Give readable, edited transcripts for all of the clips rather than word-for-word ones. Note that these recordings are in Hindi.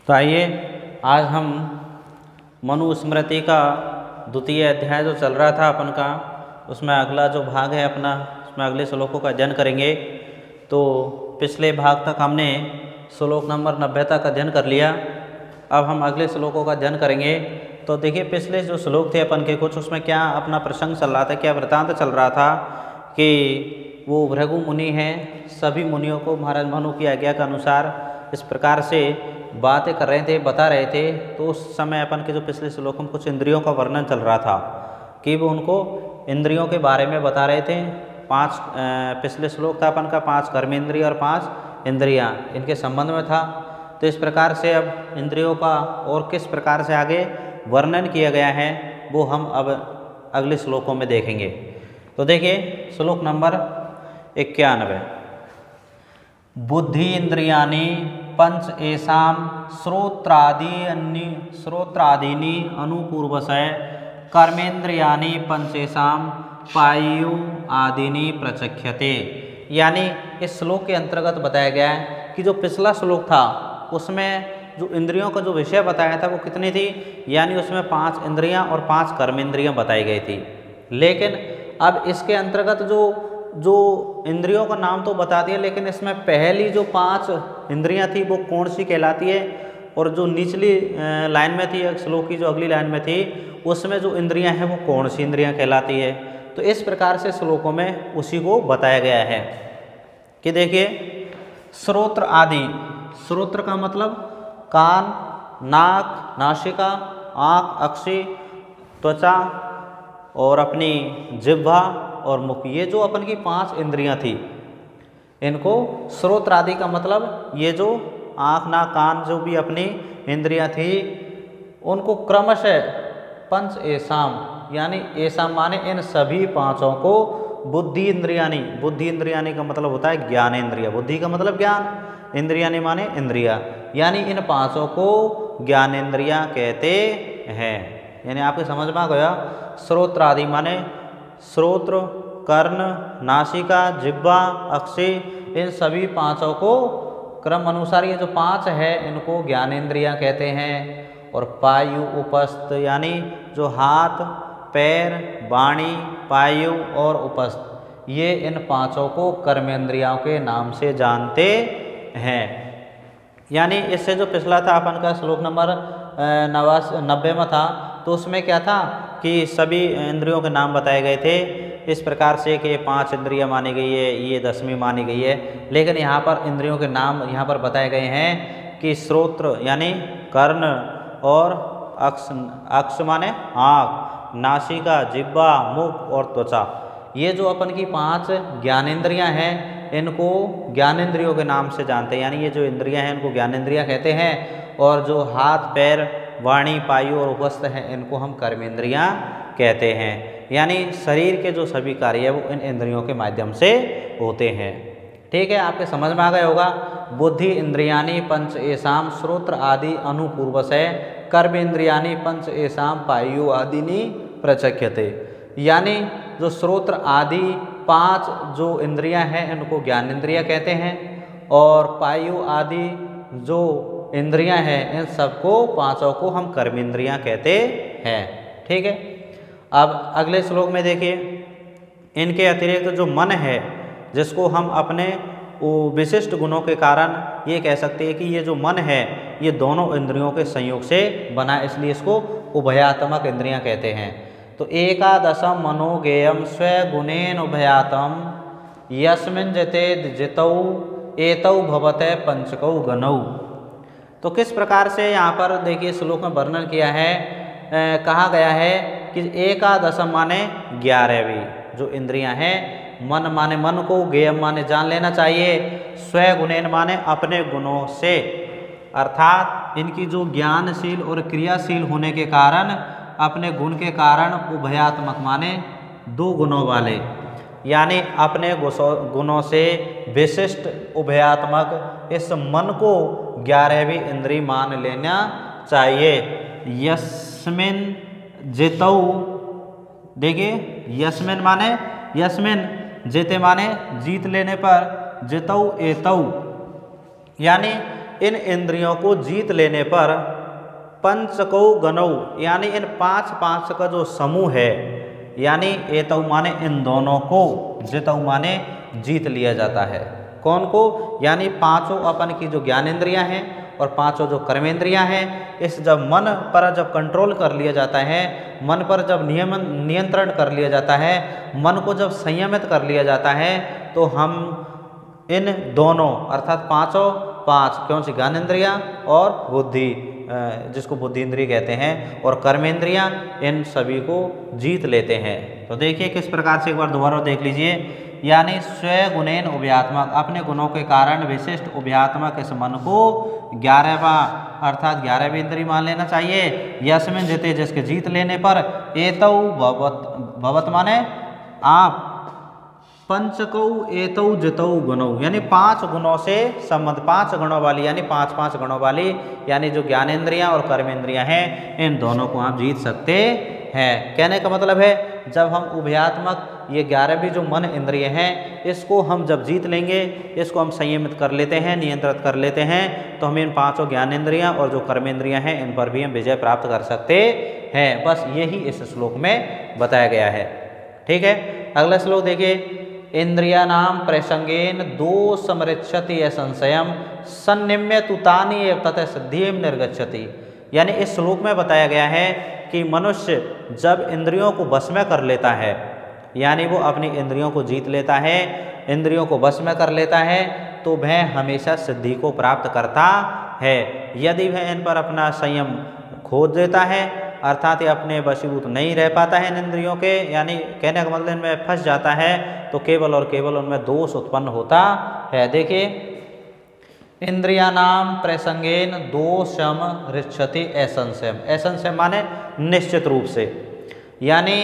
तो आइए आज हम मनुस्मृति का द्वितीय अध्याय जो चल रहा था अपन का, उसमें अगला जो भाग है अपना, उसमें अगले श्लोकों का अध्ययन करेंगे। तो पिछले भाग तक हमने श्लोक नंबर 90 तक अध्ययन कर लिया। अब हम अगले श्लोकों का अध्ययन करेंगे। तो देखिए पिछले जो श्लोक थे अपन के कुछ, उसमें क्या अपना प्रसंग चल रहा था, क्या वृत्तांत चल रहा था कि वो भृगु मुनि हैं, सभी मुनियों को महाराज मनु की आज्ञा के अनुसार इस प्रकार से बातें कर रहे थे, बता रहे थे। तो उस समय अपन के जो पिछले श्लोकों में कुछ इंद्रियों का वर्णन चल रहा था कि वो उनको इंद्रियों के बारे में बता रहे थे। पिछले श्लोक था अपन का 5 कर्मेंद्रिय और 5 इंद्रियां, इनके संबंध में था। तो इस प्रकार से अब इंद्रियों का और किस प्रकार से आगे वर्णन किया गया है वो हम अब अगले श्लोकों में देखेंगे। तो देखिए श्लोक नंबर 91, बुद्धि इंद्रियाणि पंच एषां श्रोत्रादीनि अनुपूर्वशय कर्मेंद्रियाणि पंचेषां पायु आदीनि प्रचक्ष्यते। यानी इस श्लोक के अंतर्गत बताया गया है कि जो पिछला श्लोक था उसमें जो इंद्रियों का जो विषय बताया था वो कितनी थी, यानी उसमें 5 इंद्रियां और 5 कर्मेंद्रियां बताई गई थी। लेकिन अब इसके अंतर्गत जो इंद्रियों का नाम तो बता दिया, लेकिन इसमें पहली जो 5 इंद्रियां थी वो कौन सी कहलाती है, और जो निचली लाइन में थी श्लोक की जो अगली लाइन में थी उसमें जो इंद्रियां हैं वो कौन सी इंद्रियां कहलाती है। तो इस प्रकार से श्लोकों में उसी को बताया गया है कि देखिए श्रोत्र आदि, श्रोत्र का मतलब कान, नाक, नासिका, आँख, अक्षि, त्वचा और अपनी जिह्वा और मुख, ये जो अपन की 5 इंद्रियां थी इनको श्रोत्र आदि का मतलब ये जो आँख, नाक, कान जो भी अपनी इंद्रियां थी उनको क्रमशः पंच एषाम, यानी एषाम माने इन सभी 5 को बुद्धि इंद्रियानि का मतलब होता है ज्ञानेंद्रिय, बुद्धि का मतलब ज्ञान, इंद्रियानि माने इंद्रिया, यानी इन 5 को ज्ञानेंद्रिया कहते हैं। यानी आपके समझ में आ गया, श्रोत्र आदि माने श्रोत्र, कर्ण, नासिका, जिह्वा, अक्षि, इन सभी 5 को क्रम अनुसार ये जो 5 है इनको ज्ञानेंद्रियां कहते हैं। और पायु उपस्थ, यानी जो हाथ, पैर, वाणी, पायु और उपस्थ, ये इन 5 को कर्मेंद्रियों के नाम से जानते हैं। यानी इससे जो पिछला था अपन का श्लोक नंबर 90 में था, तो उसमें क्या था कि सभी इंद्रियों के नाम बताए गए थे इस प्रकार से कि 5 इंद्रियां मानी गई है, ये 10वीं मानी गई है। लेकिन यहाँ पर इंद्रियों के नाम यहाँ पर बताए गए हैं कि श्रोत्र यानी कर्ण और अक्ष माने आँख, नासिका, जिह्वा, मुख और त्वचा, ये जो अपन की 5 ज्ञानेंद्रियां हैं इनको ज्ञानेंद्रियों के नाम से जानते हैं। यानी ये जो इंद्रियां हैं इनको ज्ञानेंद्रियां कहते हैं, और जो हाथ, पैर, वाणी, पायु और उपस्थ हैं इनको हम कर्मेंद्रियां कहते हैं। यानी शरीर के जो सभी कार्य है वो इन इंद्रियों के माध्यम से होते हैं। ठीक है, आपके समझ में आ गया होगा। बुद्धि इंद्रियाणि पंच एषां श्रोत्र आदि अनुपूर्वशय कर्मेंद्रियाणि पंच एषां पायु आदीनि प्रचक्ष्यते। यानी जो श्रोत्र आदि 5 जो इंद्रियां हैं इनको ज्ञानेंद्रिया कहते हैं, और पायु आदि जो इंद्रियां हैं इन सबको 5 को हम कर्मेंद्रियां कहते हैं। ठीक है, अब अगले श्लोक में देखिए, इनके अतिरिक्त जो मन है जिसको हम अपने विशिष्ट गुणों के कारण ये कह सकते हैं कि ये जो मन है ये दोनों इंद्रियों के संयोग से बना, इसलिए इसको उभयात्मक इंद्रियां कहते हैं। तो एकादशम मनोगेयम स्वगुणेन उभयातम यस्मिन् जितेद जितौ एतौ भवते पंचकौ गणौ। तो किस प्रकार से यहाँ पर देखिए श्लोक में वर्णन किया है, कहा गया है कि एकादशम माने 11वीं जो इंद्रियां हैं, मन माने मन को, गेयम माने जान लेना चाहिए, स्वगुणेन माने अपने गुणों से, अर्थात इनकी जो ज्ञानशील और क्रियाशील होने के कारण, अपने गुण के कारण, उभयात्मक माने 2 गुणों वाले, यानी अपने गुणों से विशिष्ट उभयात्मक इस मन को 11वीं इंद्रिय मान लेना चाहिए। यस्मिन जितौ, देखिए यस्मिन माने यस्मिन, जिते माने जीत लेने पर, जितौ एतौ, यानी इन इंद्रियों को जीत लेने पर पंचकौ गणौ यानी इन पांच का जो समूह है, यानी एतौ माने इन दोनों को, जितौ माने जीत लिया जाता है। कौन को? यानी पांचों अपन की जो ज्ञानेंद्रियां हैं और पांचों जो कर्मेंद्रियां हैं, इस जब मन पर जब कंट्रोल कर लिया जाता है, मन पर जब नियंत्रण कर लिया जाता है, मन को जब संयमित कर लिया जाता है, तो हम इन दोनों अर्थात पांच कौन सी ज्ञानेंद्रियां और बुद्धि, जिसको बुद्धि इंद्रिय कहते हैं, और कर्मेंद्रियां, इन सभी को जीत लेते हैं। तो देखिए किस प्रकार से, एक बार दोबारा देख लीजिए। यानी स्वयं गुणेन उभयात्मक, अपने गुणों के कारण विशिष्ट उभयात्मक इस मन को 11वां अर्थात 11वीं इंद्रिय मान लेना चाहिए। यस्मिन जिते, जिसके जीत लेने पर एतौ भवत माने आप, पंचकौ एतौ जितौ गुणौ यानी 5 गुणों से संबंध, 5 गुणों वाली यानी 5 गुणों वाली यानी जो ज्ञानेंद्रियां और कर्मेंद्रियां हैं, इन दोनों को आप जीत सकते हैं। कहने का मतलब है जब हम उभयात्मक ये 11वीं जो मन इंद्रिय हैं, इसको हम जब जीत लेंगे, इसको हम संयमित कर लेते हैं, नियंत्रित कर लेते हैं, तो हम इन 5 ज्ञानेंद्रियां और जो कर्मेंद्रियां हैं, इन पर भी हम विजय प्राप्त कर सकते हैं। बस यही इस श्लोक में बताया गया है। ठीक है, अगला श्लोक देखिए। इंद्रियाणाम प्रसंगेन दोषमृच्छति संशयम सन्निम्य तुतानि एव ततः सिद्धिम निर्गच्छति। यानी इस श्लोक में बताया गया है कि मनुष्य जब इंद्रियों को वश में कर लेता है, यानी वो अपनी इंद्रियों को जीत लेता है, इंद्रियों को वश में कर लेता है, तो वह हमेशा सिद्धि को प्राप्त करता है। यदि वह इन पर अपना संयम खो देता है, अर्थात ये अपने वशीभूत नहीं रह पाता है इन इंद्रियों के, यानी कहने का मतलब इनमें फंस जाता है, तो केवल और केवल उनमें दोष उत्पन्न होता है। देखिए, इंद्रियाणाम प्रसंगेन दोषम ऋक्षति असंशयम। असंशय माने निश्चित रूप से, यानी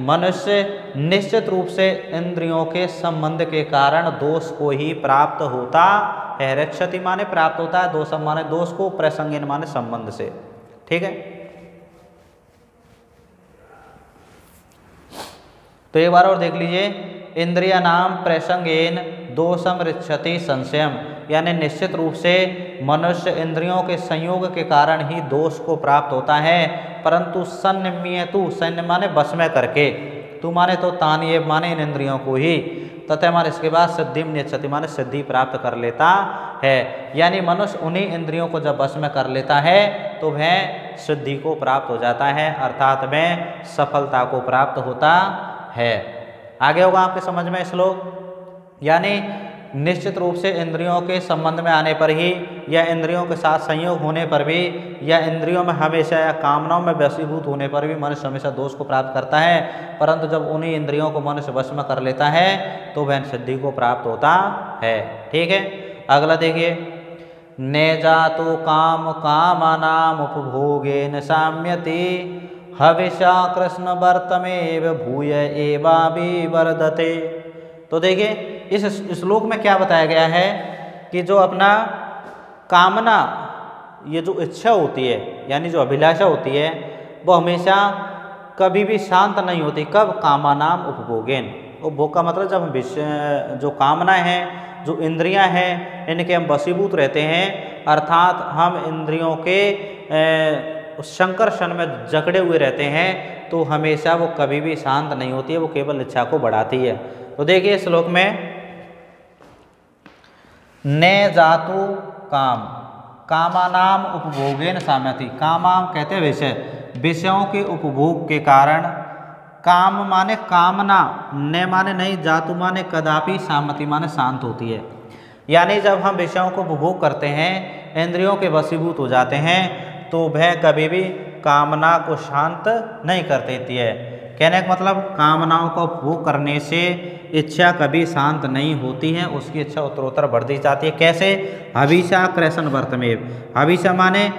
मनुष्य निश्चित रूप से इंद्रियों के संबंध के कारण दोष को ही प्राप्त होता है। ऋक्षति माने प्राप्त होता है, दोषम माने दोष को, प्रसंगेन माने संबंध से। ठीक है, तो एक बार और देख लीजिए। इंद्रिया नाम प्रसंगेन दोषम ऋक्षति संशयम, यानी निश्चित रूप से मनुष्य इंद्रियों के संयोग के कारण ही दोष को प्राप्त होता है, परंतु सन्निम्यतु, सन्य माने बस में करके, तू माने तो तानिये माने इन इंद्रियों को ही, तथा माने इसके बाद सिद्धिम निच्छति माने सिद्धि प्राप्त कर लेता है। यानी मनुष्य उन्हीं इंद्रियों को जब बस में कर लेता है, तो वह सिद्धि को प्राप्त हो जाता है, अर्थात वह सफलता को प्राप्त होता है। आगे होगा आपके समझ में श्लोक। यानी निश्चित रूप से इंद्रियों के संबंध में आने पर ही, या इंद्रियों के साथ संयोग होने पर भी, या इंद्रियों में हमेशा या कामनाओं में वशीभूत होने पर भी मनुष्य हमेशा दोष को प्राप्त करता है, परंतु जब उन्हीं इंद्रियों को मनुष्य वश में कर लेता है, तो वह सिद्धि को प्राप्त होता है। ठीक है, अगला देखिए। ने जातु काम कामानाम उपभोगेन साम्यति हविषा कृष्ण वर्तमेव भूय एवाभिवर्धते। तो देखिए, इस श्लोक में क्या बताया गया है कि जो अपना कामना, ये जो इच्छा होती है, यानी जो अभिलाषा होती है, वो हमेशा कभी भी शांत नहीं होती। कब? कामानाम उपभोगेन। उपभोग का मतलब जब हम जो कामनाएं हैं, जो इंद्रियां हैं, इनके हम वशीभूत रहते हैं, अर्थात हम इंद्रियों के संकर्षण में जकड़े हुए रहते हैं, तो हमेशा वो कभी भी शांत नहीं होती है, वो केवल इच्छा को बढ़ाती है। तो देखिए श्लोक में, ने जातु काम कामानाम उपभोगेन साम्यति। कामाम कहते हैं विषय, विषयों के उपभोग के कारण, काम माने कामना, ने माने नहीं, जातु माने कदापि, साम्यति माने शांत होती है। यानी जब हम विषयों को उपभोग करते हैं, इंद्रियों के वशीभूत हो जाते हैं, तो वह कभी भी कामना को शांत नहीं कर देती है। कहने का मतलब कामनाओं का उपभोग करने से इच्छा कभी शांत नहीं होती है, उसकी इच्छा उत्तरोत्तर बढ़ती जाती है। कैसे? हविषा कृष्ण वर्तमेव। हविषा माने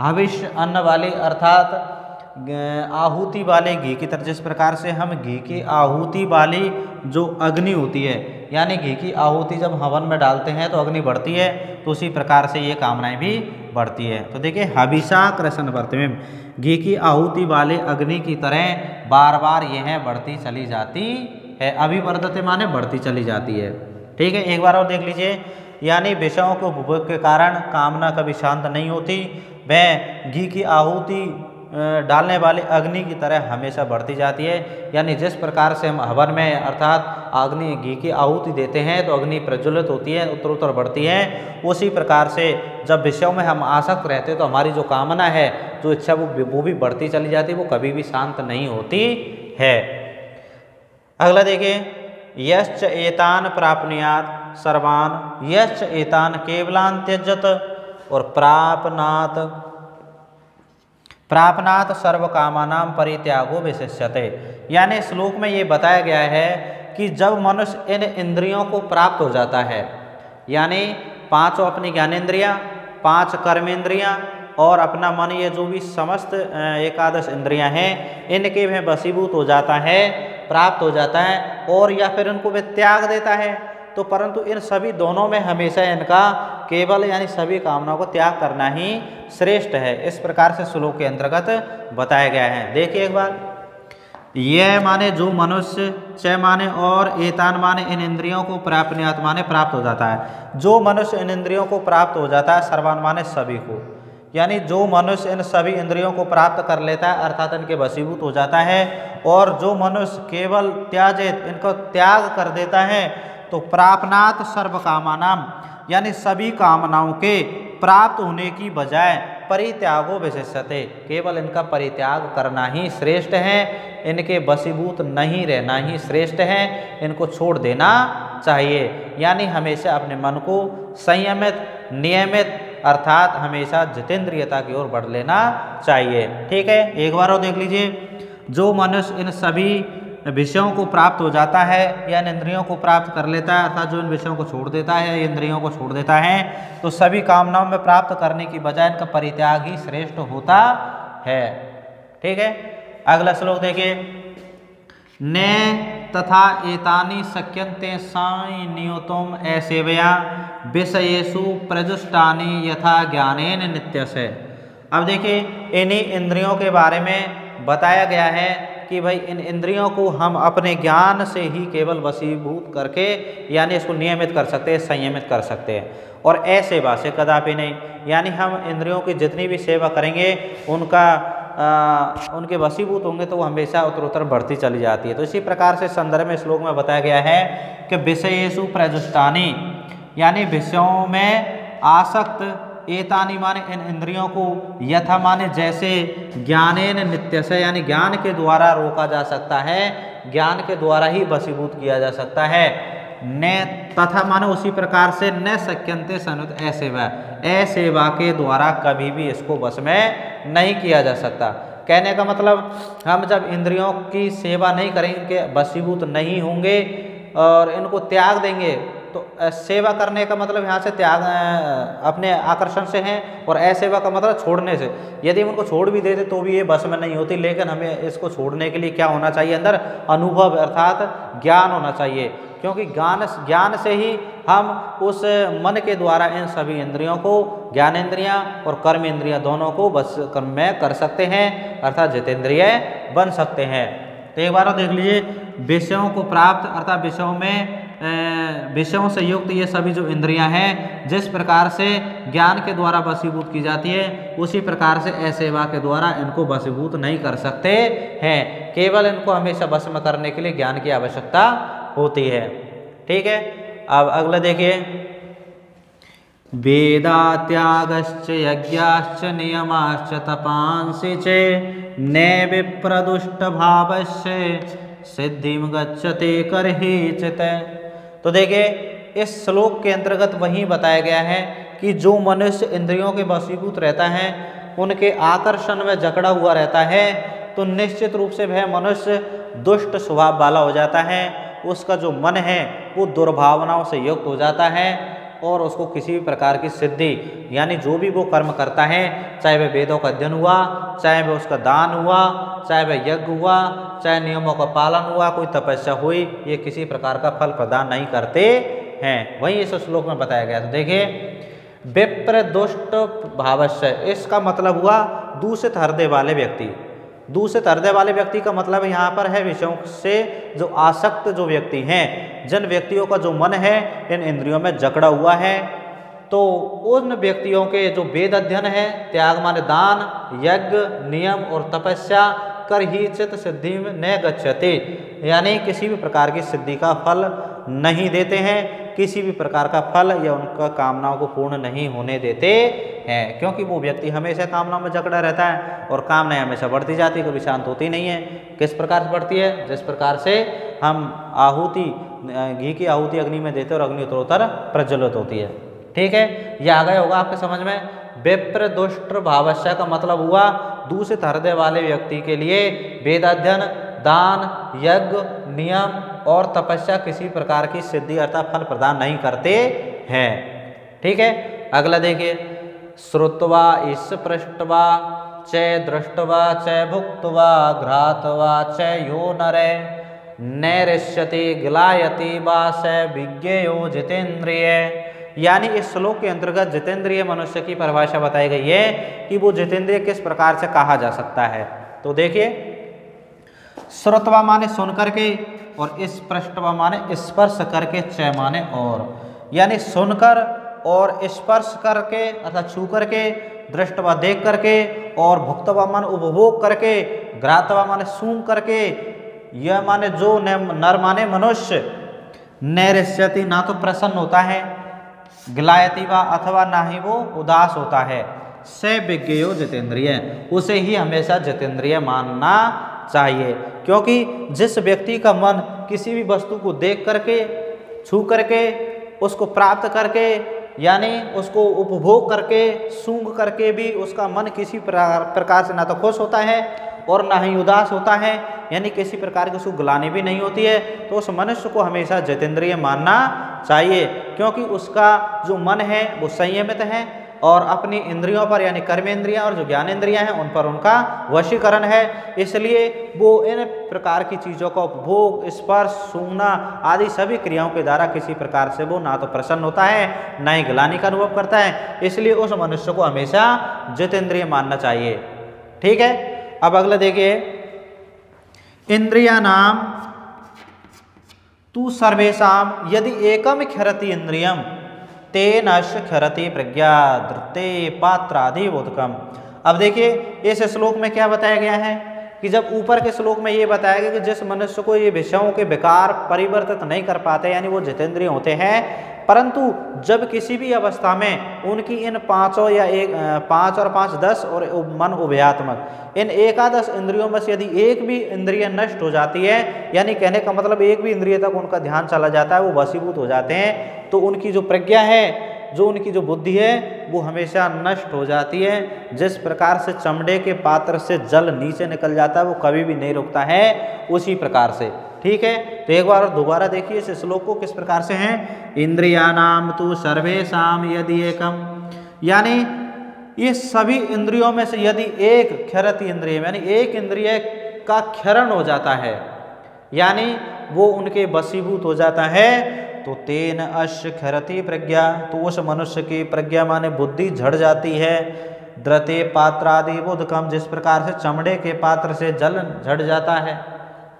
हविष्य अन्न वाले, अर्थात आहुति वाले घी की तरह। जिस प्रकार से हम घी की आहुति वाली जो अग्नि होती है, यानी घी की आहुति जब हवन में डालते हैं तो अग्नि बढ़ती है, तो उसी प्रकार से ये कामनाएं भी बढ़ती है। तो देखिए, हविषा कृष्ण वर्तमेव, घी की आहुति वाले अग्नि की तरह बार बार यह बढ़ती चली जाती है। अभिवर्धते माने बढ़ती चली जाती है। ठीक है, एक बार और देख लीजिए। यानी विषयों के उपभोग के कारण कामना कभी शांत नहीं होती, वह घी की आहुति डालने वाले अग्नि की तरह हमेशा बढ़ती जाती है। यानी जिस प्रकार से हम हवन में अर्थात अग्नि घी की आहुति देते हैं तो अग्नि प्रज्वलित होती है, उत्तरोत्तर बढ़ती है, उसी प्रकार से जब विषयों में हम आसक्त रहते हैं तो हमारी जो कामना है, जो इच्छा वो भी बढ़ती चली जाती है, वो कभी भी शांत नहीं होती है। अगला देखिए, यश्च एतान प्राप्नुयात् सर्वान यश्च एतान केवलान त्यजत और प्रापनात् सर्व कामानां परित्यागो विशिष्यते। यानी श्लोक में ये बताया गया है कि जब मनुष्य इन इंद्रियों को प्राप्त हो जाता है, यानी पांचों अपनी ज्ञानेंद्रियां, 5 कर्मेंद्रियां और अपना मन, ये जो भी समस्त एकादश इंद्रियां हैं, इनके में वशीभूत हो जाता है, प्राप्त हो जाता है, और या फिर इनको वे त्याग देता है, तो परंतु इन सभी दोनों में हमेशा इनका केवल यानी सभी कामनाओं को त्याग करना ही श्रेष्ठ है। इस प्रकार से श्लोक के अंतर्गत बताया गया है। देखिए एक बार, यह माने जो मनुष्य, च माने और, एतान माने इन इंद्रियों को प्राप्नुयात् माने प्राप्त हो जाता है। जो मनुष्य इन इंद्रियों को प्राप्त हो जाता है, सर्वान माने सभी को, यानी जो मनुष्य इन सभी इंद्रियों को प्राप्त कर लेता है अर्थात इनके वशीभूत हो जाता है, और जो मनुष्य केवल त्याजेत इनको त्याग कर देता है, तो प्रापनात् सर्व कामानां यानी सभी कामनाओं के प्राप्त होने की बजाय परित्यागो विशिष्यते, केवल इनका परित्याग करना ही श्रेष्ठ है, इनके वशीभूत नहीं रहना ही श्रेष्ठ है, इनको छोड़ देना चाहिए। यानी हमेशा अपने मन को संयमित, नियमित अर्थात हमेशा जितेंद्रियता की ओर बढ़ लेना चाहिए। ठीक है, एक बार और देख लीजिए, जो मनुष्य इन सभी विषयों को प्राप्त हो जाता है या इन इंद्रियों को प्राप्त कर लेता है, अर्थात जो इन विषयों को छोड़ देता है या इंद्रियों को छोड़ देता है, तो सभी कामनाओं में प्राप्त करने की बजाय इनका परित्याग ही श्रेष्ठ होता है। ठीक है, अगला श्लोक देखिए, ने तथा एतानि शक्यन्ते सानियोतम ऐसेवया विषयेषु प्रजुष्टानि यथा ज्ञानेन नित्यस्य। अब देखिए, इन्हीं इंद्रियों के बारे में बताया गया है कि भाई इन इंद्रियों को हम अपने ज्ञान से ही केवल वशीभूत करके यानी इसको नियमित कर सकते हैं, संयमित कर सकते हैं, और असेवा से कदापि नहीं। यानी हम इंद्रियों की जितनी भी सेवा करेंगे उनके वशीभूत होंगे तो वो हमेशा उत्तरोत्तर बढ़ती चली जाती है। तो इसी प्रकार से संदर्भ में श्लोक में बताया गया है कि विषयेषु प्रजुष्टानि यानी विषयों में आसक्त, एतानि माने इन इंद्रियों को, यथा माने जैसे, ज्ञानेन नित्यस्य यानी ज्ञान के द्वारा रोका जा सकता है, ज्ञान के द्वारा ही वशीभूत किया जा सकता है। न तथा माने उसी प्रकार से, न शक्यन्ते सनुत असेवा, असेवा के द्वारा कभी भी इसको वश में नहीं किया जा सकता। कहने का मतलब, हम जब इंद्रियों की सेवा नहीं करेंगे, वशीभूत नहीं होंगे और इनको त्याग देंगे, तो सेवा करने का मतलब यहाँ से त्याग अपने आकर्षण से है, और असेवा का मतलब छोड़ने से। यदि हम उनको छोड़ भी देते तो भी ये बस में नहीं होती, लेकिन हमें इसको छोड़ने के लिए क्या होना चाहिए, अंदर अनुभव अर्थात ज्ञान होना चाहिए, क्योंकि ज्ञान से ही हम उस मन के द्वारा इन सभी इंद्रियों को, ज्ञानेंद्रियां और कर्म इंद्रियां दोनों को बस में कर सकते हैं, अर्थात जितेंद्रिय बन सकते हैं। तो एक बार देख लीजिए, विषयों को प्राप्त अर्थात विषयों से युक्त ये सभी जो इंद्रियां हैं, जिस प्रकार से ज्ञान के द्वारा वशीभूत की जाती है, उसी प्रकार से असेवा के द्वारा इनको वशीभूत नहीं कर सकते हैं। केवल इनको हमेशा वश में करने के लिए ज्ञान की आवश्यकता होती है। ठीक है, अब अगला देखिए, वेदा त्यागश्च यज्ञाश्च नियमाश्च तपांसि च न विप्रदुष्ट भावस्य सिद्धिम गच्छते करहिचित। तो देखिए, इस श्लोक के अंतर्गत वही बताया गया है कि जो मनुष्य इंद्रियों के वशीभूत रहता है, उनके आकर्षण में जकड़ा हुआ रहता है, तो निश्चित रूप से वह मनुष्य दुष्ट स्वभाव वाला हो जाता है। उसका जो मन है वो दुर्भावनाओं से युक्त हो जाता है, और उसको किसी भी प्रकार की सिद्धि यानी जो भी वो कर्म करता है, चाहे वह वेदों का अध्ययन हुआ, चाहे वह उसका दान हुआ, चाहे वह यज्ञ हुआ, चाहे नियमों का पालन हुआ, कोई तपस्या हुई, ये किसी प्रकार का फल प्रदान नहीं करते हैं। वही इस श्लोक में बताया गया। तो देखिए, विप्र दुष्ट भावस्य, इसका मतलब हुआ दूषित हृदय वाले व्यक्ति, दूषित हृदय वाले व्यक्ति का मतलब यहाँ पर है विषयों से जो आसक्त जो व्यक्ति हैं, जिन व्यक्तियों का जो मन है इन इंद्रियों में जकड़ा हुआ है, तो उन व्यक्तियों के जो वेद अध्ययन है, त्याग माने दान, यज्ञ, नियम और तपस्या कर ही चित्त सिद्धि में न गच्छते, यानी किसी भी प्रकार की सिद्धि का फल नहीं देते हैं, किसी भी प्रकार का फल या उनका कामनाओं को पूर्ण नहीं होने देते हैं, क्योंकि वो व्यक्ति हमेशा कामनाओं में जकड़ा रहता है और कामनाएं हमेशा बढ़ती जाती है, कभी शांत होती नहीं है। किस प्रकार से बढ़ती है? जिस प्रकार से हम आहुति, घी की आहुति अग्नि में देते और अग्नि उत्तरोत्तर प्रज्वलित होती है। ठीक है, ये आ गया होगा आपके समझ में। विप्र दुष्ट भावस्य का मतलब हुआ दूषित हृदय वाले व्यक्ति के लिए वेदाध्ययन, दान, यज्ञ, नियम और तपस्या किसी प्रकार की सिद्धि अर्थात फल प्रदान नहीं करते हैं। ठीक है, अगला देखिए, श्रुत्वा इस पृष्ठवा च दृष्टवा च भुक्त्वा घ्रात्वा च यो नरे नैरिष्यति गिलायति वा स विज्ञेयो जितेन्द्रिय, यानी इस श्लोक के अंतर्गत जितेंद्रिय मनुष्य की परिभाषा बताई गई है कि वो जितेंद्रिय किस प्रकार से कहा जा सकता है। तो देखिए, श्रुत्वा माने सुन करके और इस पृष्ठवा माने स्पर्श करके, च माने और, यानी सुनकर और स्पर्श करके अर्थात छू करके, दृष्टवा देख करके और भुक्तवा माने उपभोग करके, घ्रातवा माने सूंघ करके, यह माने जो नर माने मनुष्य, नैरिष्यति ना तो प्रसन्न होता है, गिलायति वा अथवा ना ही वो उदास होता है, से विज्ञेयो जितेंद्रिय, उसे ही हमेशा जितेंद्रिय मानना चाहिए, क्योंकि जिस व्यक्ति का मन किसी भी वस्तु को देख करके, छू करके, उसको प्राप्त करके, यानी उसको उपभोग करके, सूंघ करके भी उसका मन किसी प्रकार से ना तो खुश होता है और ना ही उदास होता है, यानी किसी प्रकार की उसको ग्लानि भी नहीं होती है, तो उस मनुष्य को हमेशा जितेंद्रिय मानना चाहिए, क्योंकि उसका जो मन है वो संयमित है और अपनी इंद्रियों पर यानी कर्मेंद्रियां और जो ज्ञानेंद्रियां हैं उन पर उनका वशीकरण है, इसलिए वो इन प्रकार की चीज़ों का उपभोग, स्पर्श, सूंघना आदि सभी क्रियाओं के द्वारा किसी प्रकार से वो ना तो प्रसन्न होता है ना ही ग्लानि का अनुभव करता है, इसलिए उस मनुष्य को हमेशा जितेंद्रिय मानना चाहिए। ठीक है, अब अगला देखिए, इंद्रिया नाम तू सर्वेशाम यदि एकम क्षरति इंद्रियम तेन क्षरति प्रज्ञा धृते पात्रादि बोधकम। अब देखिए, इस श्लोक में क्या बताया गया है कि जब ऊपर के श्लोक में ये बताया गया कि जिस मनुष्य को ये विषयों के विकार परिवर्तित नहीं कर पाते यानी वो जितेंद्रिय होते हैं, परंतु जब किसी भी अवस्था में उनकी इन पांचों या पाँच और पाँच 10 और मन उभयात्मक इन एकादश इंद्रियों में से यदि एक भी इंद्रिय नष्ट हो जाती है, यानी कहने का मतलब एक भी इंद्रिय तक उनका ध्यान चला जाता है, वो वशीभूत हो जाते हैं, तो उनकी जो प्रज्ञा है, जो उनकी जो बुद्धि है वो हमेशा नष्ट हो जाती है। जिस प्रकार से चमड़े के पात्र से जल नीचे निकल जाता है वो कभी भी नहीं रुकता है, उसी प्रकार से। ठीक है, तो एक बार और दोबारा देखिए इस श्लोक को किस प्रकार से है। इंद्रियानाम तु सर्वेषाम यदि एकम, यानी ये सभी इंद्रियों में से यदि एक क्षरति इंद्रिय यानी एक इंद्रिय का क्षरण हो जाता है, यानी वो उनके वशीभूत हो जाता है, तो तेन अश्य क्षरति प्रज्ञा, तो उस मनुष्य की प्रज्ञा माने बुद्धि झड़ जाती है। द्रते पात्रादि बोधकम, जिस प्रकार से चमड़े के पात्र से जल झड़ जाता है,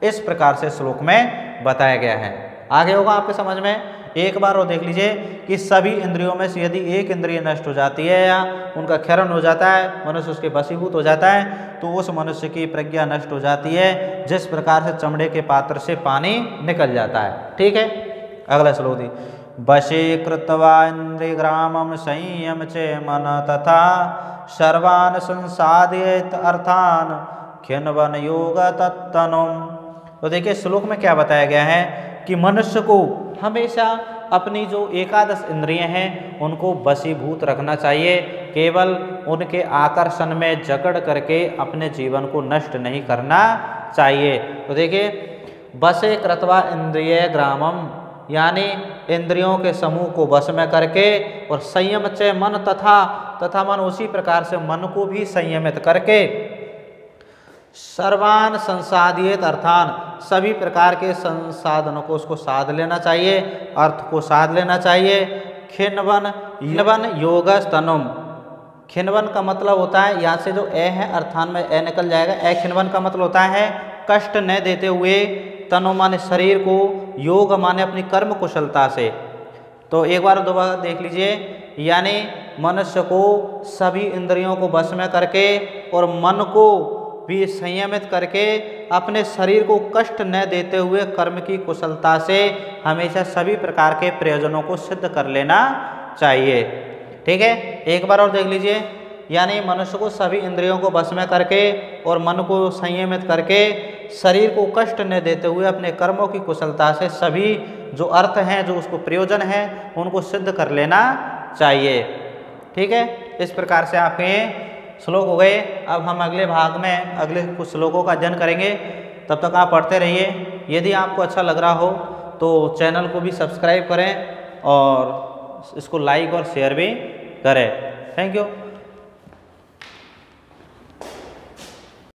इस प्रकार से श्लोक में बताया गया है। आगे होगा आपके समझ में। एक बार वो देख लीजिए कि सभी इंद्रियों में से यदि एक इंद्रिय नष्ट हो जाती है या उनका क्षरण हो जाता है, मनुष्य उसके वशीभूत हो जाता है, तो उस मनुष्य की प्रज्ञा नष्ट हो जाती है, जिस प्रकार से चमड़े के पात्र से पानी निकल जाता है। ठीक है, अगला श्लोक दी, वशे कृत्वा इंद्रियग्रामं संयम च मन तथा सर्वान् संसादयेत अर्थान खिन्वन योग तत्तनुम। तो देखिए श्लोक में क्या बताया गया है कि मनुष्य को हमेशा अपनी जो एकादश इंद्रिय हैं उनको वशीभूत रखना चाहिए, केवल उनके आकर्षण में जकड़ करके अपने जीवन को नष्ट नहीं करना चाहिए। तो देखिए वशे कृत्वा इंद्रिय ग्रामम, यानी इंद्रियों के समूह को वश में करके, और संयम च मन तथा मन उसी प्रकार से मन को भी संयमित करके, सर्वान संसाधित अर्थान सभी प्रकार के संसाधनों को उसको साध लेना चाहिए, अर्थ को साध लेना चाहिए। खिन्वन योगस्तनुम, खिनवन का मतलब होता है, यहाँ से जो ए है अर्थान में ए निकल जाएगा, ए खिनवन का मतलब होता है कष्ट न देते हुए, तनो माने शरीर को, योग माने अपनी कर्म कुशलता से। तो एक बार दोबारा देख लीजिए, यानी मनुष्य को सभी इंद्रियों को वश में करके और मन को भी संयमित करके अपने शरीर को कष्ट न देते हुए कर्म की कुशलता से हमेशा सभी प्रकार के प्रयोजनों को सिद्ध कर लेना चाहिए। ठीक है, एक बार और देख लीजिए, यानी मनुष्य को सभी इंद्रियों को वश में करके और मन को संयमित करके शरीर को कष्ट न देते हुए अपने कर्मों की कुशलता से सभी जो अर्थ हैं, जो उसको प्रयोजन है, उनको सिद्ध कर लेना चाहिए। ठीक है, इस प्रकार से आपके श्लोक हो गए। अब हम अगले भाग में अगले कुछ श्लोकों का अध्ययन करेंगे, तब तक आप पढ़ते रहिए। यदि आपको अच्छा लग रहा हो तो चैनल को भी सब्सक्राइब करें और इसको लाइक और शेयर भी करें। Thank you.